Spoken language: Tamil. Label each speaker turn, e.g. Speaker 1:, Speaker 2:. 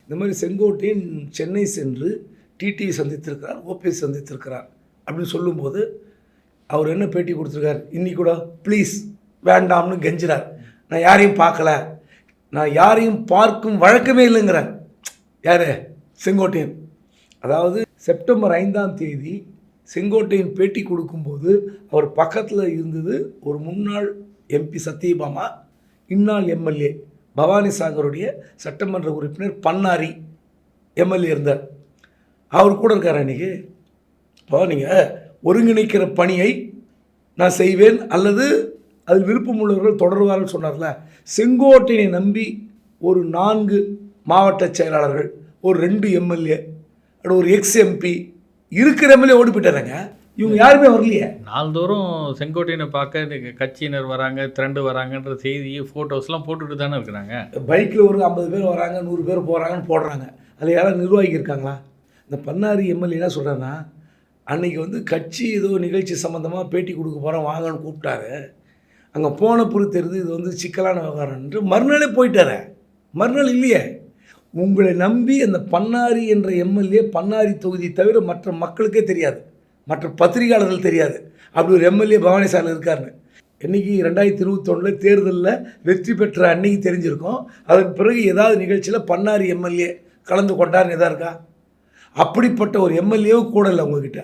Speaker 1: இந்த மாதிரி செங்கோட்டையன் சென்னை சென்று டிடியை சந்தித்திருக்கிறார், ஓபிஎஸ் சந்தித்திருக்கிறார் அப்படின்னு சொல்லும்போது அவர் என்ன பேட்டி கொடுத்துருக்கார், இன்னி கூட ப்ளீஸ் வேண்டாம்னு கெஞ்சிறார். நான் யாரையும் பார்க்கல, நான் யாரையும் பார்க்கும் வழக்கமே இல்லைங்கிறார். யார்? செங்கோட்டையன். அதாவது செப்டம்பர் 5ஆம் தேதி செங்கோட்டையன் பேட்டி கொடுக்கும்போது அவர் பக்கத்தில் இருந்தது ஒரு முன்னாள் எம்பி சத்யபாமா, இந்நாள் எம்எல்ஏ பவானி சாகருடைய சட்டமன்ற உறுப்பினர் பன்னாரி எம்எல்ஏ இருந்தார். அவர் கூட இருக்கார் அன்றைக்கி. இப்போ நீங்கள் ஒருங்கிணைக்கிற பணியை நான் செய்வேன் அல்லது அதில் விருப்பம் உள்ளவர்கள் தொடர்வார்கள் சொன்னார்ல. செங்கோட்டையனை நம்பி ஒரு 4 மாவட்ட செயலாளர்கள், ஒரு 2 எம்எல்ஏ, ஒரு எக்ஸ்எம்பி இருக்கிற எம்எல்ஏ ஓடி போயிட்டாருங்க. இவங்க யாருமே வரலையே.
Speaker 2: நாள்தோறும் செங்கோட்டையனை பார்க்க கட்சியினர் வராங்க, திரண்டு வராங்கன்ற செய்தி ஃபோட்டோஸ்லாம் போட்டுட்டு தானே இருக்கிறாங்க.
Speaker 1: பைக்கில் ஒரு 50 பேர் வராங்க, 100 பேர் போகிறாங்கன்னு போடுறாங்க. அதில் யாராவது நிர்வாகி இருக்காங்களா? இந்த பன்னாரி எம்எல்ஏ என்ன சொல்கிறேன்னா, அன்றைக்கி கட்சி ஏதோ நிகழ்ச்சி சம்மந்தமாக பேட்டி கொடுக்க போகிறோம் வாங்கன்னு கூப்பிட்டாரு. அங்கே போன பொறுத்து தெரியுது இது சிக்கலான விவகாரம்ன்று மறுநாளே போயிட்டார. மறுநாள் இல்லையே. உங்களை நம்பி அந்த பன்னாரி என்ற எம்எல்ஏ பன்னாரி தொகுதி தவிர மற்ற மக்களுக்கே தெரியாது, மற்ற பத்திரிகையாளர்கள் தெரியாது அப்படி ஒரு எம்எல்ஏ பவானி சாகர் இருக்காருன்னு. இன்றைக்கி 2021 தேர்தலில் வெற்றி பெற்ற அன்னைக்கு தெரிஞ்சிருக்கோம். அதற்கு பிறகு ஏதாவது நிகழ்ச்சியில் பன்னாரி எம்எல்ஏ கலந்து கொண்டார்னு எதாவது இருக்கா? அப்படிப்பட்ட ஒரு எம்எல்ஏவும் கூட இல்லை உங்ககிட்ட.